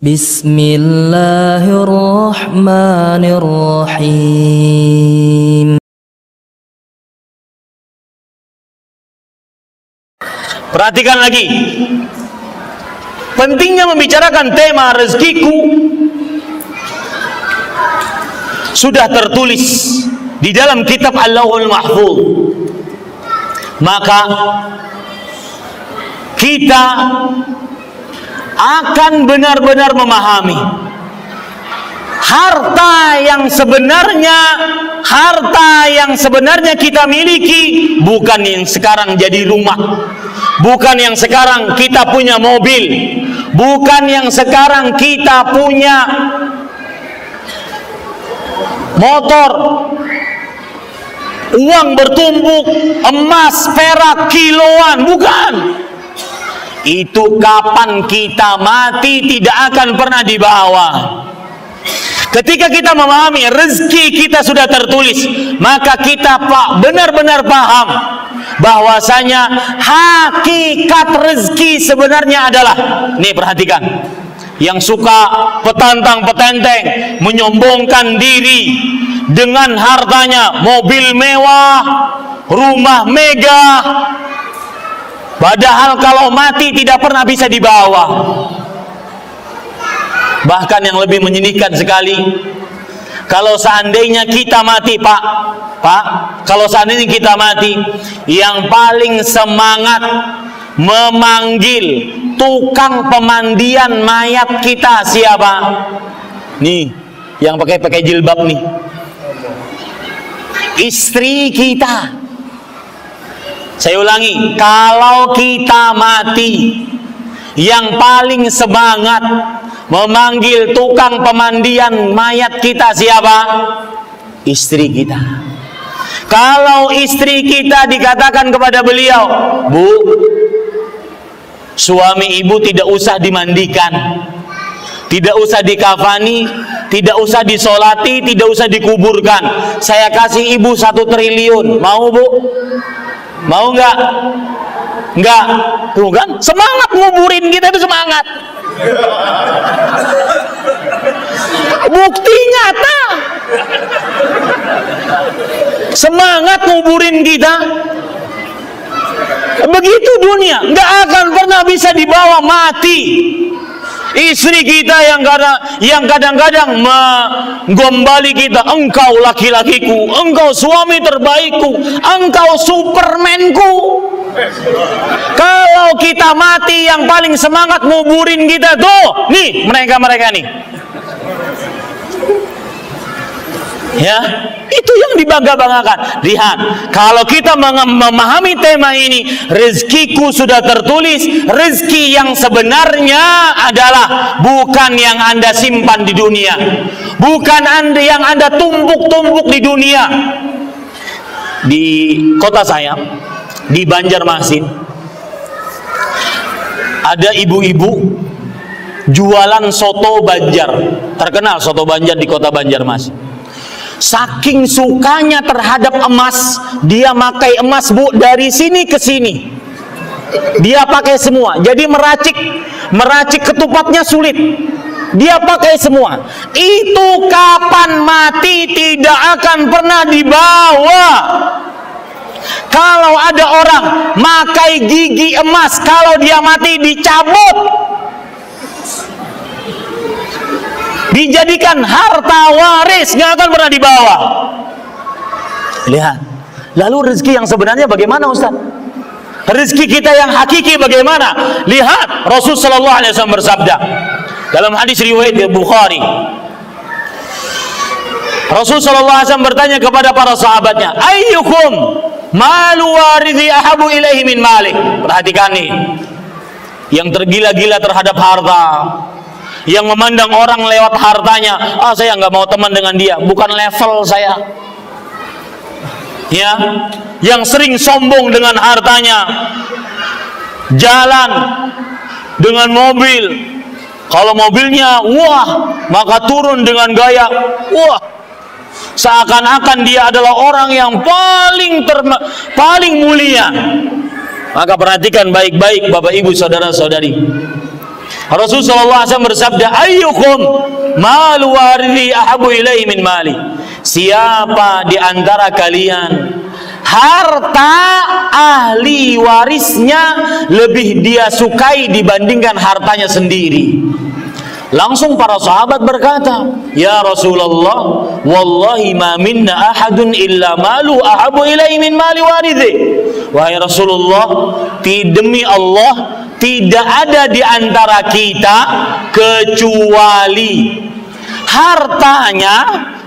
Bismillahirrahmanirrahim. Perhatikan lagi, pentingnya membicarakan tema rezekiku sudah tertulis di dalam kitab Allahul Mahfuz. Maka kita akan benar-benar memahami harta yang sebenarnya kita miliki, bukan yang sekarang jadi rumah, bukan yang sekarang kita punya mobil, bukan yang sekarang kita punya motor, uang bertumbuk, emas, perak, kiloan, bukan. Itu kapan kita mati tidak akan pernah dibawa. Ketika kita memahami rezeki kita sudah tertulis, maka kita benar-benar paham bahwasanya hakikat rezeki sebenarnya adalah, nih perhatikan, yang suka petantang-petenteng menyombongkan diri dengan hartanya, mobil mewah, rumah megah, padahal kalau mati tidak pernah bisa dibawa. Bahkan yang lebih menyedihkan sekali, kalau seandainya kita mati, Pak, kalau seandainya kita mati, yang paling semangat memanggil tukang pemandian mayat kita siapa? Nih, yang pakai jilbab nih, istri kita. Saya ulangi, kalau kita mati, yang paling semangat memanggil tukang pemandian mayat kita siapa? Istri kita. Kalau istri kita dikatakan kepada beliau, Bu, suami ibu tidak usah dimandikan, tidak usah dikafani, tidak usah disolati, tidak usah dikuburkan, saya kasih ibu 1 triliun, mau Bu? Mau nggak? Nggak, tuh kan semangat nguburin kita itu semangat. Bukti nyata, semangat nguburin kita. Begitu dunia, nggak akan pernah bisa dibawa mati. Istri kita yang kadang-kadang menggombali kita, engkau laki-lakiku, engkau suami terbaikku, engkau supermanku. Kalau kita mati, yang paling semangat nguburin kita tuh, nih mereka nih. Ya, itu yang dibangga-banggakan. Lihat, kalau kita memahami tema ini, rezekiku sudah tertulis. Rezeki yang sebenarnya adalah bukan yang Anda simpan di dunia, bukan yang Anda tumpuk-tumpuk di dunia. Di kota saya, di Banjarmasin, ada ibu-ibu jualan soto Banjar, terkenal soto Banjar di kota Banjarmasin. Saking sukanya terhadap emas, dia pakai emas, Bu, dari sini ke sini. Dia pakai semua. Jadi meracik ketupatnya sulit. Dia pakai semua. Itu kapan mati tidak akan pernah dibawa. Kalau ada orang pakai gigi emas, kalau dia mati dicabut, dijadikan harta waris, nggak akan pernah dibawa. Lihat, lalu rezeki yang sebenarnya bagaimana, Ustaz? Rezeki kita yang hakiki bagaimana? Lihat, Rasul sallallahu alaihi wasallam bersabda dalam hadis riwayat Bukhari. Rasul sallallahu alaihi wasallam bertanya kepada para sahabatnya, ayyukum malu warithi ahabu ilaihi min malik. Perhatikan nih, yang tergila-gila terhadap harta, yang memandang orang lewat hartanya, saya nggak mau teman dengan dia, bukan level saya. Ya, yang sering sombong dengan hartanya, jalan dengan mobil, kalau mobilnya wah, maka turun dengan gaya wah, seakan-akan dia adalah orang yang paling mulia. Maka perhatikan baik-baik Bapak Ibu saudara-saudari, Rasulullah SAW bersabda, ayyukum malu warithi ahabu ilaihi min mali. Siapa di antara kalian harta ahli warisnya lebih dia sukai dibandingkan hartanya sendiri? Langsung para sahabat berkata, ya Rasulullah, wallahi ma minna ahadun illa malu ahabu ilaihi min mali warithi. Wahai Rasulullah, demi Allah, tidak ada di antara kita kecuali hartanya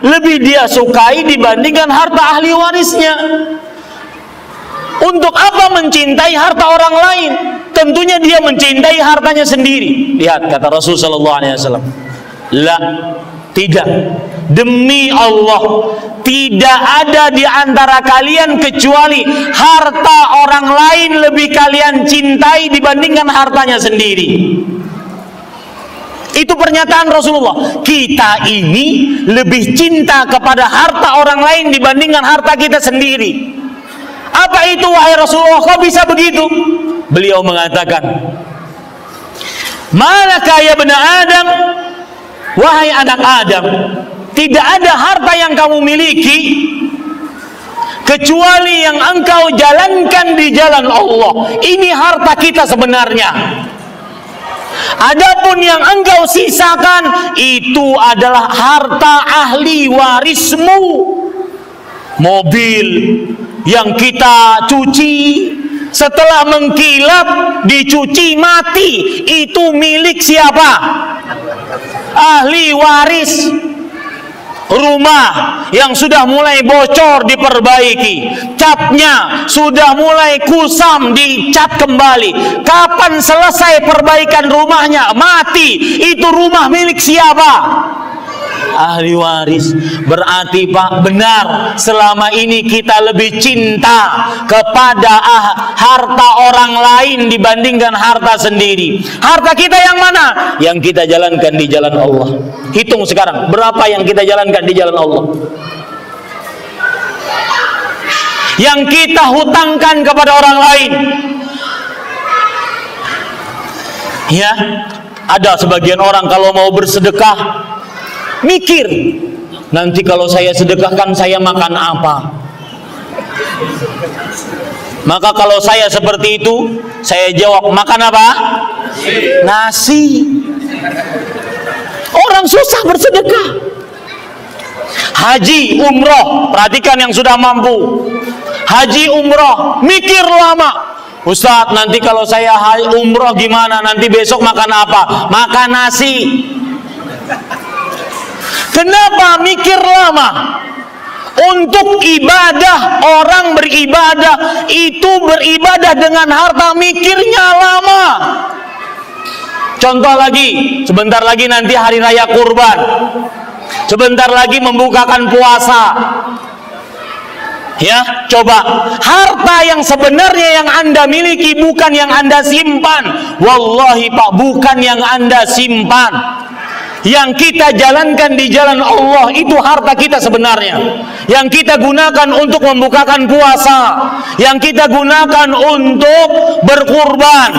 lebih dia sukai dibandingkan harta ahli warisnya. Untuk apa mencintai harta orang lain? Tentunya dia mencintai hartanya sendiri. Lihat kata Rasul sallallahu alaihi wasallam, la, tidak, demi Allah tidak ada di antara kalian kecuali harta orang lain lebih kalian cintai dibandingkan hartanya sendiri. Itu pernyataan Rasulullah. Kita ini lebih cinta kepada harta orang lain dibandingkan harta kita sendiri. Apa itu wahai Rasulullah? Kok bisa begitu? Beliau mengatakan, malaka ya bani Adam, wahai anak Adam, tidak ada harta yang kamu miliki kecuali yang engkau jalankan di jalan Allah. Ini harta kita sebenarnya. Adapun yang engkau sisakan itu adalah harta ahli warismu. Mobil yang kita cuci, setelah mengkilap dicuci mati, itu milik siapa? Ahli waris. Rumah yang sudah mulai bocor diperbaiki, catnya sudah mulai kusam dicat kembali. Kapan selesai perbaikan rumahnya? Mati. Itu rumah milik siapa? Ahli waris. Berarti Pak, benar selama ini kita lebih cinta kepada harta orang lain dibandingkan harta sendiri. Harta kita yang mana? Yang kita jalankan di jalan Allah. Hitung sekarang, berapa yang kita jalankan di jalan Allah? Yang kita hutangkan kepada orang lain. Ya, ada sebagian orang kalau mau bersedekah mikir, nanti kalau saya sedekahkan saya makan apa? Maka kalau saya seperti itu, saya jawab, makan apa? Nasi. Orang susah bersedekah. Haji, umroh, perhatikan yang sudah mampu. Haji, umroh, mikir lama. Ustadz, nanti kalau saya umroh gimana? Nanti besok makan apa? Makan nasi. Kenapa mikir lama? Untuk ibadah, orang beribadah itu beribadah dengan harta, mikirnya lama. Contoh lagi, sebentar lagi nanti hari raya kurban, sebentar lagi membukakan puasa. Ya, coba harta yang sebenarnya yang Anda miliki bukan yang Anda simpan. Wallahi Pak, bukan yang Anda simpan. Yang kita jalankan di jalan Allah itu harta kita sebenarnya. Yang kita gunakan untuk membukakan puasa, yang kita gunakan untuk berkurban.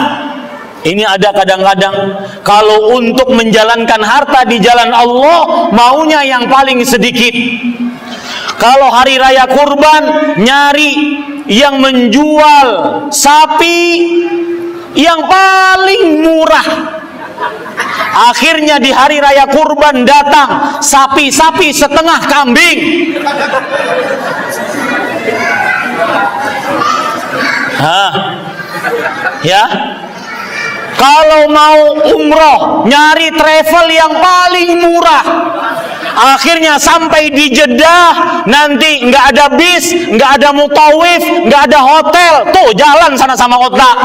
Ini ada kadang-kadang kalau untuk menjalankan harta di jalan Allah maunya yang paling sedikit. Kalau hari raya kurban nyari yang menjual sapi yang paling murah. Akhirnya di hari raya kurban datang sapi-sapi setengah kambing. Ya. Kalau mau umroh nyari travel yang paling murah. Akhirnya sampai di Jeddah nanti nggak ada bis, nggak ada mutawif, nggak ada hotel. Tuh jalan sana sama otak.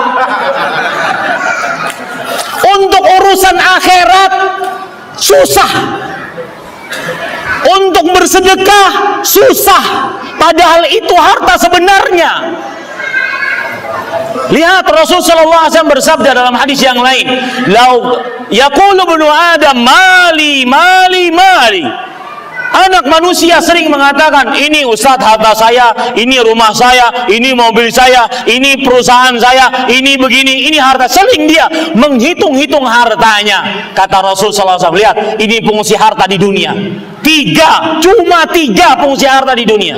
Untuk urusan akhirat susah. Untuk bersedekah susah. Padahal itu harta sebenarnya. Lihat Rasulullah SAW bersabda dalam hadis yang lain, "Lau yaqulu ibnu Adam mali mali mali." Anak manusia sering mengatakan, ini Ustadz harta saya, ini rumah saya, ini mobil saya, ini perusahaan saya, ini begini, ini harta. Sering dia menghitung-hitung hartanya. Kata Rasul SAW, lihat, ini fungsi harta di dunia. Cuma tiga fungsi harta di dunia.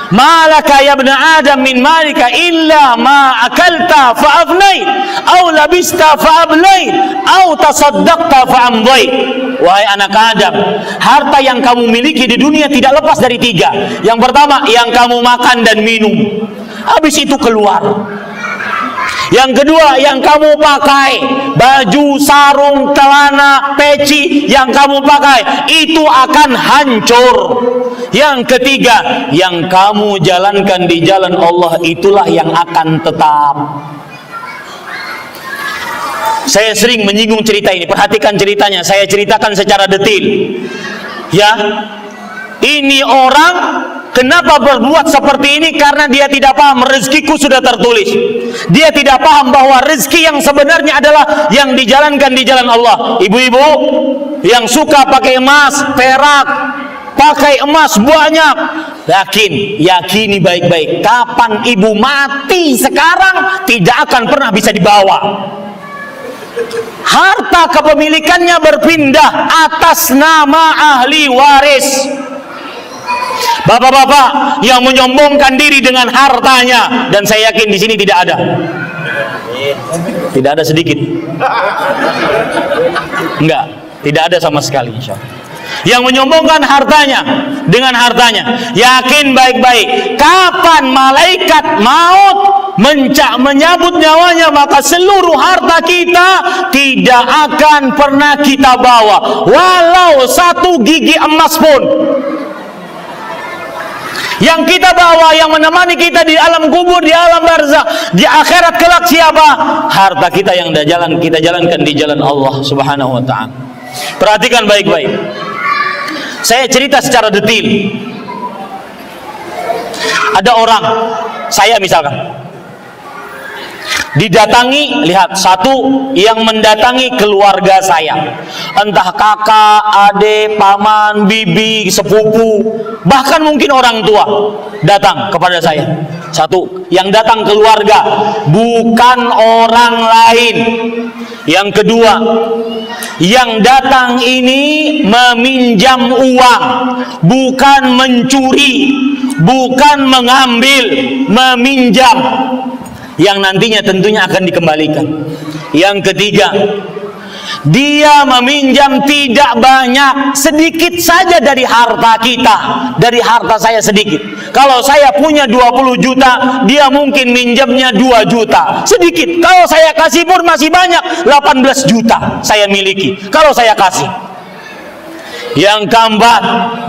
Malaka ya ibn Adam min malika illa ma akalta fa afnait, au labista fa ablait, au tasaddaqta fa amdait. Wahai anak Adam, harta yang kamu miliki di dunia tidak lepas dari tiga. Yang pertama, yang kamu makan dan minum, habis itu keluar. Yang kedua, yang kamu pakai, baju, sarung, celana, peci yang kamu pakai, itu akan hancur. Yang ketiga, yang kamu jalankan di jalan Allah, itulah yang akan tetap. Saya sering menyinggung cerita ini, perhatikan ceritanya, saya ceritakan secara detail. Ya, ini orang kenapa berbuat seperti ini? Karena dia tidak paham rezekiku sudah tertulis. Dia tidak paham bahwa rezeki yang sebenarnya adalah yang dijalankan di jalan Allah. Ibu-ibu yang suka pakai emas, perak, pakai emas banyak, yakini baik-baik, kapan ibu mati sekarang tidak akan pernah bisa dibawa. Harta kepemilikannya berpindah atas nama ahli waris. Bapak-bapak yang menyombongkan diri dengan hartanya, dan saya yakin di sini tidak ada. Tidak ada sedikit. Enggak, tidak ada sama sekali, insyaallah. Yang menyombongkan hartanya dengan hartanya, yakin baik-baik, kapan malaikat maut menyabut nyawanya, maka seluruh harta kita tidak akan pernah kita bawa, walau satu gigi emas pun. Yang kita bawa, yang menemani kita di alam kubur, di alam barzakh, di akhirat kelak siapa? Harta kita yang kita jalankan di jalan Allah Subhanahu wa ta'ala. Perhatikan baik-baik. Saya cerita secara detail. Ada orang, saya misalkan, didatangi, lihat, satu yang mendatangi keluarga saya, entah kakak, adik, paman, bibi, sepupu, bahkan mungkin orang tua datang kepada saya. Satu, yang datang keluarga, bukan orang lain. Yang kedua, yang datang ini meminjam uang, bukan mencuri, bukan mengambil, meminjam, yang nantinya tentunya akan dikembalikan. Yang ketiga, dia meminjam tidak banyak, sedikit saja dari harta kita, dari harta saya sedikit. Kalau saya punya 20 juta, dia mungkin minjamnya 2 juta, sedikit. Kalau saya kasih pun masih banyak, 18 juta saya miliki kalau saya kasih. Yang keempat,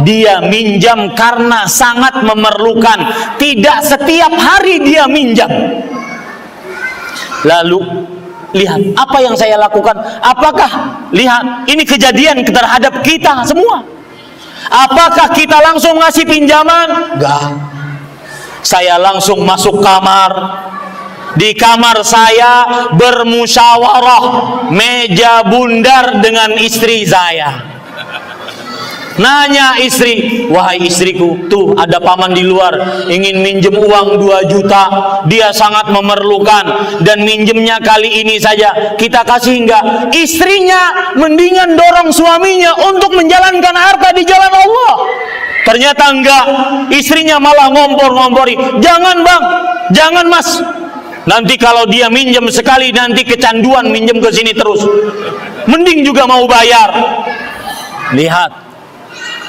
dia minjam karena sangat memerlukan, tidak setiap hari dia minjam. Lalu lihat apa yang saya lakukan. Apakah, lihat, ini kejadian terhadap kita semua. Apakah kita langsung ngasih pinjaman? Enggak. Saya langsung masuk kamar. Di kamar saya bermusyawarah, meja bundar dengan istri saya. Nanya istri, wahai istriku, tuh ada paman di luar ingin minjem uang 2 juta, dia sangat memerlukan dan minjemnya kali ini saja, kita kasih enggak? Istrinya mendingan dorong suaminya untuk menjalankan harta di jalan Allah. Ternyata enggak, istrinya malah ngompor-ngompori, jangan bang, jangan mas, nanti kalau dia minjem sekali nanti kecanduan minjem ke sini terus, mending juga mau bayar. Lihat,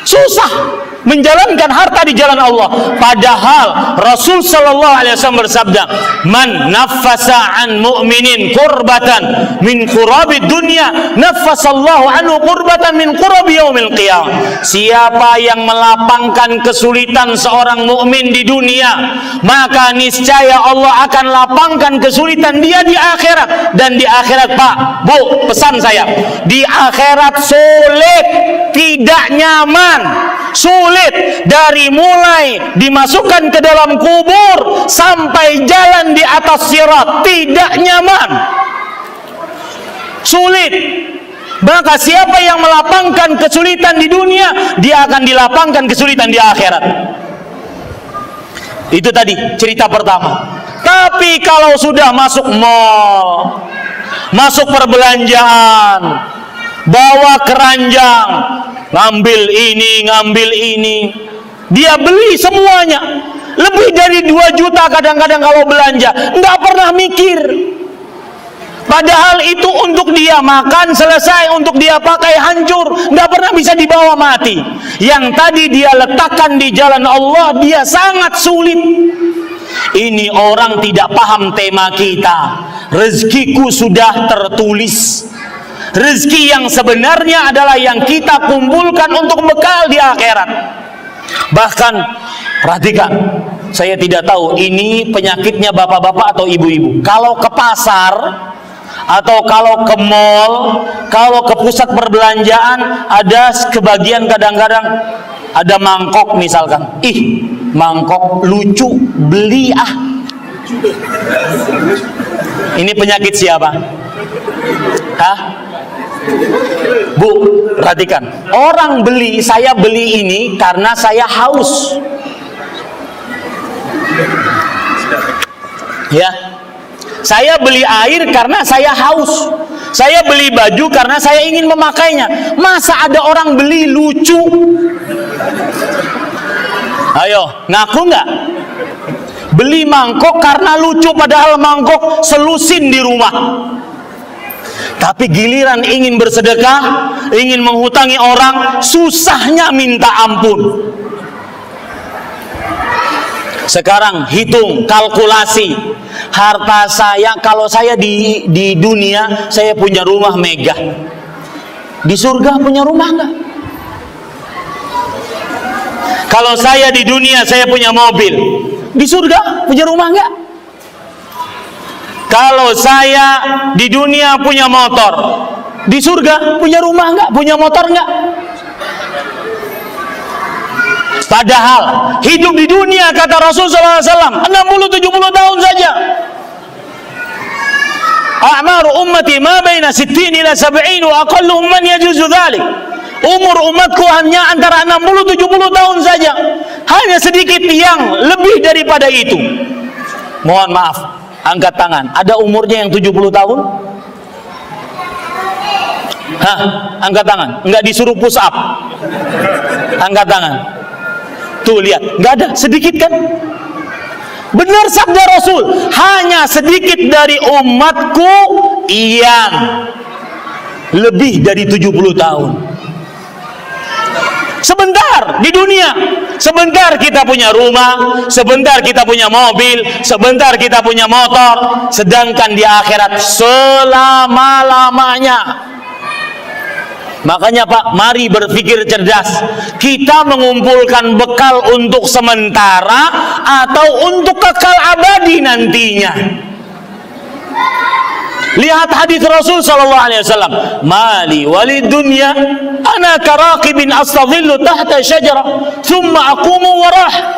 susah menjalankan harta di jalan Allah. Padahal Rasul sallallahu alaihi wasallam bersabda, "Man naffasa an mu'minin qurbatan min qurabi dunya, naffasallahu anhu qurbatan min qurabi yaumil qiyamah." Siapa yang melapangkan kesulitan seorang mukmin di dunia, maka niscaya Allah akan lapangkan kesulitan dia di akhirat. Dan di akhirat, Pak, Bu, pesan saya, di akhirat sulit, tidak nyaman, sulit dari mulai dimasukkan ke dalam kubur sampai jalan di atas sirat, tidak nyaman, sulit. Maka siapa yang melapangkan kesulitan di dunia, dia akan dilapangkan kesulitan di akhirat. Itu tadi cerita pertama. Tapi kalau sudah masuk mall, masuk perbelanjaan, bawa keranjang, ngambil ini, dia beli semuanya, lebih dari 2 juta kadang-kadang kalau belanja, nggak pernah mikir. Padahal itu untuk dia makan selesai, untuk dia pakai hancur, nggak pernah bisa dibawa mati. Yang tadi dia letakkan di jalan Allah, dia sangat sulit. Ini orang tidak paham tema kita. Rezekiku sudah tertulis. Rezeki yang sebenarnya adalah yang kita kumpulkan untuk bekal di akhirat. Bahkan perhatikan, saya tidak tahu ini penyakitnya bapak-bapak atau ibu-ibu. Kalau ke pasar atau kalau ke mall, kalau ke pusat perbelanjaan, ada kebagian kadang-kadang ada mangkok misalkan, mangkok lucu, beli ah. Ini penyakit siapa? Hah? Bu, perhatikan, orang beli, saya beli ini karena saya haus. Ya, saya beli air karena saya haus. Saya beli baju karena saya ingin memakainya. Masa ada orang beli lucu? Ayo, ngaku nggak? Beli mangkok karena lucu, padahal mangkok selusin di rumah. Tapi giliran ingin bersedekah, ingin menghutangi orang, susahnya minta ampun. Sekarang hitung, kalkulasi. Harta saya, kalau saya di dunia, saya punya rumah megah. Di surga punya rumah enggak? Kalau saya di dunia, saya punya mobil. Di surga punya rumah enggak? Kalau saya di dunia punya motor, di surga punya rumah enggak? Punya motor enggak? Padahal hidup di dunia, kata Rasulullah SAW, 60-70 tahun saja. A'maru ummati ma baina 60 ila 70 wa aqalluhum man yajuzu dzalik. Umur umatku hanya antara 60-70 tahun saja. Hanya sedikit yang lebih daripada itu. Mohon maaf, angkat tangan. Ada umurnya yang 70 tahun? Hah? Angkat tangan. Enggak disuruh push up. Angkat tangan. Tuh lihat, nggak ada, sedikit kan? Benar sabda Rasul, hanya sedikit dari umatku yang lebih dari 70 tahun. Sebentar di dunia, sebentar kita punya rumah, sebentar kita punya mobil, sebentar kita punya motor, sedangkan di akhirat selama-lamanya. Makanya Pak, mari berpikir cerdas. Kita mengumpulkan bekal untuk sementara atau untuk kekal abadi nantinya. Lihat hadis Rasul sallallahu alaihi wasallam, "Mali walid dunya ana karaqibin astadhillu tahta syajarah, thumma aqumu warah."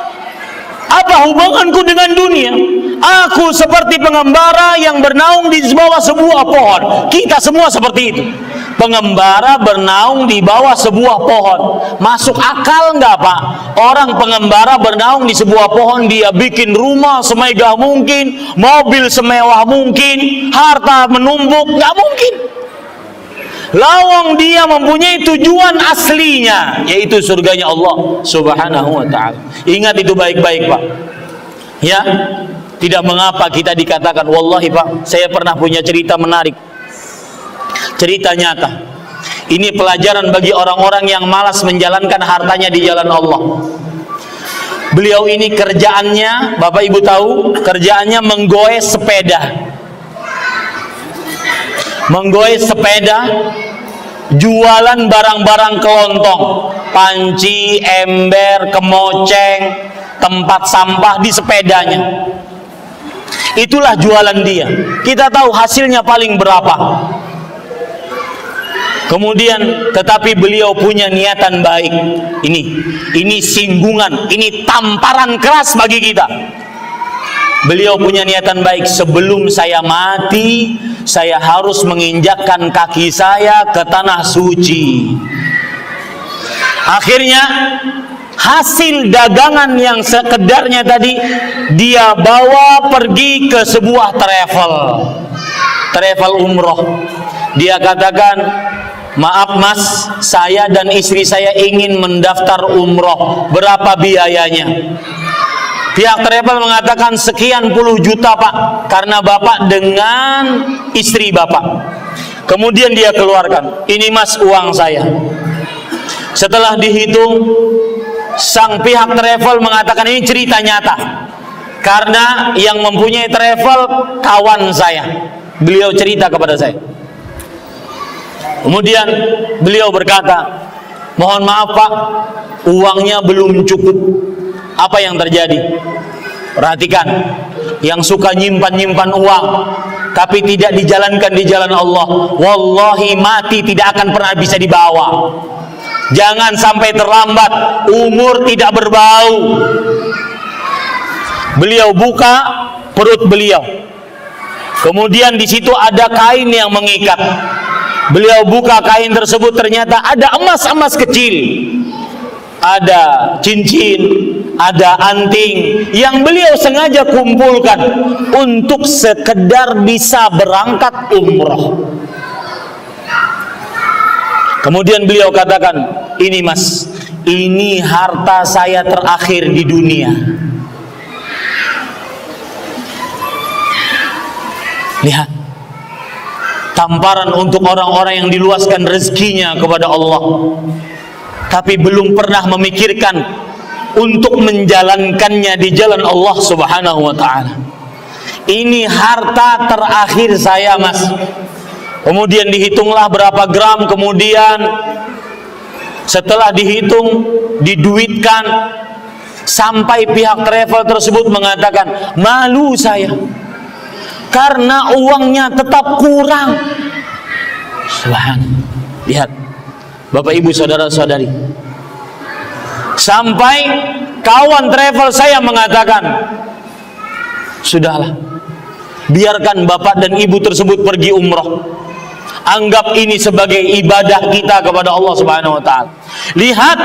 Apa hubunganku dengan dunia? Aku seperti pengembara yang bernaung di bawah sebuah pohon. Kita semua seperti itu. Pengembara bernaung di bawah sebuah pohon. Masuk akal nggak Pak? Orang pengembara bernaung di sebuah pohon, dia bikin rumah semegah mungkin, mobil semewah mungkin, harta menumpuk, nggak mungkin. Lawang dia mempunyai tujuan aslinya, yaitu surganya Allah Subhanahu wa ta'ala. Ingat itu baik-baik Pak. Ya, tidak mengapa kita dikatakan, wallahi Pak, saya pernah punya cerita menarik. Cerita nyata. Ini pelajaran bagi orang-orang yang malas menjalankan hartanya di jalan Allah. Beliau ini kerjaannya, Bapak Ibu tahu, kerjaannya menggoes sepeda. Menggoes sepeda, jualan barang-barang kelontong, panci, ember, kemoceng, tempat sampah di sepedanya. Itulah jualan dia. Kita tahu hasilnya paling berapa. Kemudian, tetapi beliau punya niatan baik. Ini singgungan, ini tamparan keras bagi kita. Beliau punya niatan baik, sebelum saya mati, saya harus menginjakkan kaki saya ke tanah suci. Akhirnya hasil dagangan yang sekedarnya tadi dia bawa pergi ke sebuah travel umroh. Dia katakan, maaf mas, saya dan istri saya ingin mendaftar umroh, berapa biayanya? Pihak travel mengatakan sekian puluh juta pak, karena bapak dengan istri bapak. Kemudian dia keluarkan, ini mas uang saya. Setelah dihitung, sang pihak travel mengatakan ini cerita nyata, karena yang mempunyai travel kawan saya, beliau cerita kepada saya. Kemudian beliau berkata, mohon maaf pak, uangnya belum cukup. Apa yang terjadi? Perhatikan, yang suka nyimpan uang tapi tidak dijalankan di jalan Allah, wallahi mati tidak akan pernah bisa dibawa. Jangan sampai terlambat, umur tidak berbau. Beliau buka perut beliau, kemudian di situ ada kain yang mengikat. Beliau buka kain tersebut, ternyata ada emas-emas kecil, ada cincin, ada anting yang beliau sengaja kumpulkan untuk sekedar bisa berangkat umroh. Kemudian beliau katakan, ini mas, ini harta saya terakhir di dunia. Lihat, tamparan untuk orang-orang yang diluaskan rezekinya kepada Allah, tapi belum pernah memikirkan untuk menjalankannya di jalan Allah Subhanahu wa ta'ala. Ini harta terakhir saya mas. Kemudian dihitunglah berapa gram, kemudian setelah dihitung, diduitkan, sampai pihak travel tersebut mengatakan, malu saya karena uangnya tetap kurang. Subhanallah. Lihat Bapak Ibu saudara-saudari, sampai kawan travel saya mengatakan, sudahlah, biarkan bapak dan ibu tersebut pergi umroh, anggap ini sebagai ibadah kita kepada Allah Subhanahu wa ta'ala. Lihat,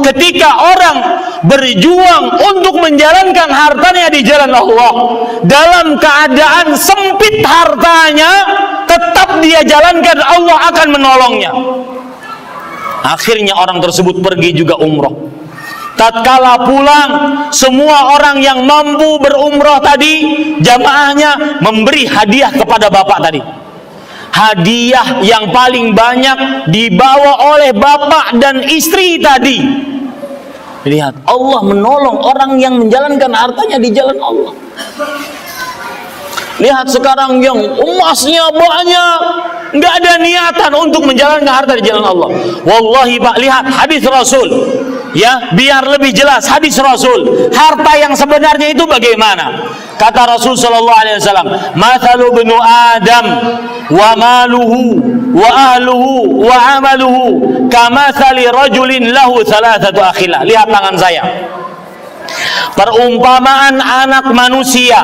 ketika orang berjuang untuk menjalankan hartanya di jalan Allah, dalam keadaan sempit hartanya, tetap dia jalankan, Allah akan menolongnya. Akhirnya orang tersebut pergi juga umroh. Tatkala pulang, semua orang yang mampu berumroh tadi, jamaahnya memberi hadiah kepada bapak tadi. Hadiah yang paling banyak dibawa oleh bapak dan istri tadi. Lihat, Allah menolong orang yang menjalankan hartanya di jalan Allah. Lihat sekarang yang emasnya banyak, nggak ada niatan untuk menjalankan harta di jalan Allah. Wallahi pak, lihat hadis Rasul, ya, biar lebih jelas hadis Rasul, harta yang sebenarnya itu bagaimana. Kata Rasul sallallahu alaihi wasallam, "Mathalu ibnu Adam wa maluhu wa ahluhu wa amaluhu kamathali rajulin lahu thalathatu akhila." Lihat tangan saya. Perumpamaan anak manusia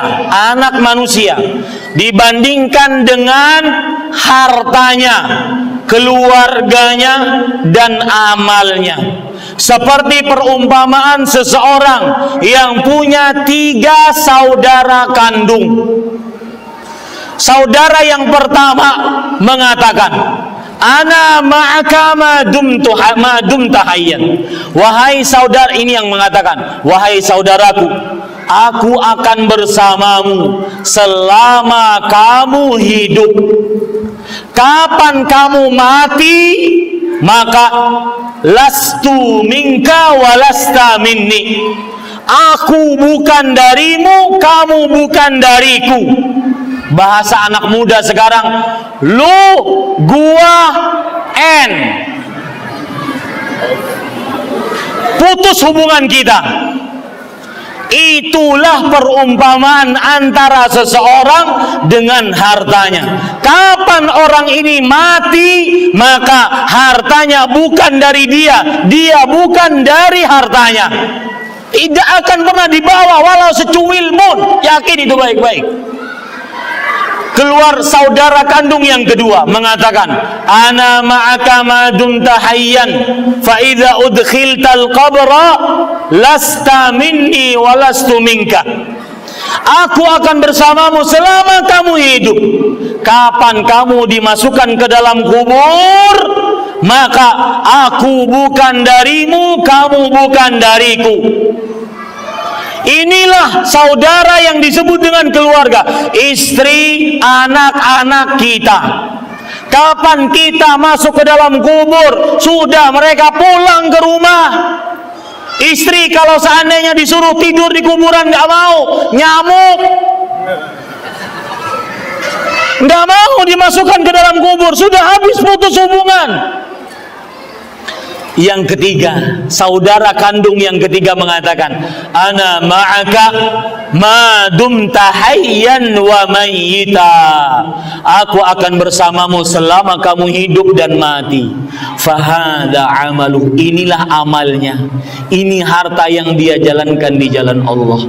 dibandingkan dengan hartanya, keluarganya, dan amalnya, seperti perumpamaan seseorang yang punya 3 saudara kandung. Saudara yang pertama mengatakan, ana ma'aka ma dumta hayyan. Wahai saudara, ini yang mengatakan, wahai saudaraku, aku akan bersamamu selama kamu hidup. Kapan kamu mati, maka lastu minka walasta minni. Aku bukan darimu, kamu bukan dariku. Bahasa anak muda sekarang, lu, gua, N. Putus hubungan kita. Itulah perumpamaan antara seseorang dengan hartanya. Kapan orang ini mati, maka hartanya bukan dari dia, dia bukan dari hartanya. Tidak akan pernah dibawa walau secuil pun. Yakin itu baik-baik. Keluar saudara kandung yang kedua mengatakan, ana ma'aka ma dumta hayyan fa idza udkhiltal qabra lasta minni wa lastu minka. Aku akan bersamamu selama kamu hidup. Kapan kamu dimasukkan ke dalam kubur, maka aku bukan darimu, kamu bukan dariku. Inilah saudara yang disebut dengan keluarga, istri, anak-anak kita. Kapan kita masuk ke dalam kubur, sudah mereka pulang ke rumah. Istri kalau seandainya disuruh tidur di kuburan nggak mau, nyamuk. Nggak mau dimasukkan ke dalam kubur, sudah habis putus hubungan. Yang ketiga, saudara kandung yang ketiga mengatakan, ana ma'aka ma dumta hayyan wa mayyita. Aku akan bersamamu selama kamu hidup dan mati. Fahada amaluh, inilah amalnya. Ini harta yang dia jalankan di jalan Allah.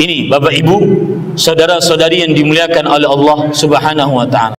Ini Bapak Ibu, saudara-saudari yang dimuliakan oleh Allah Subhanahu wa taala.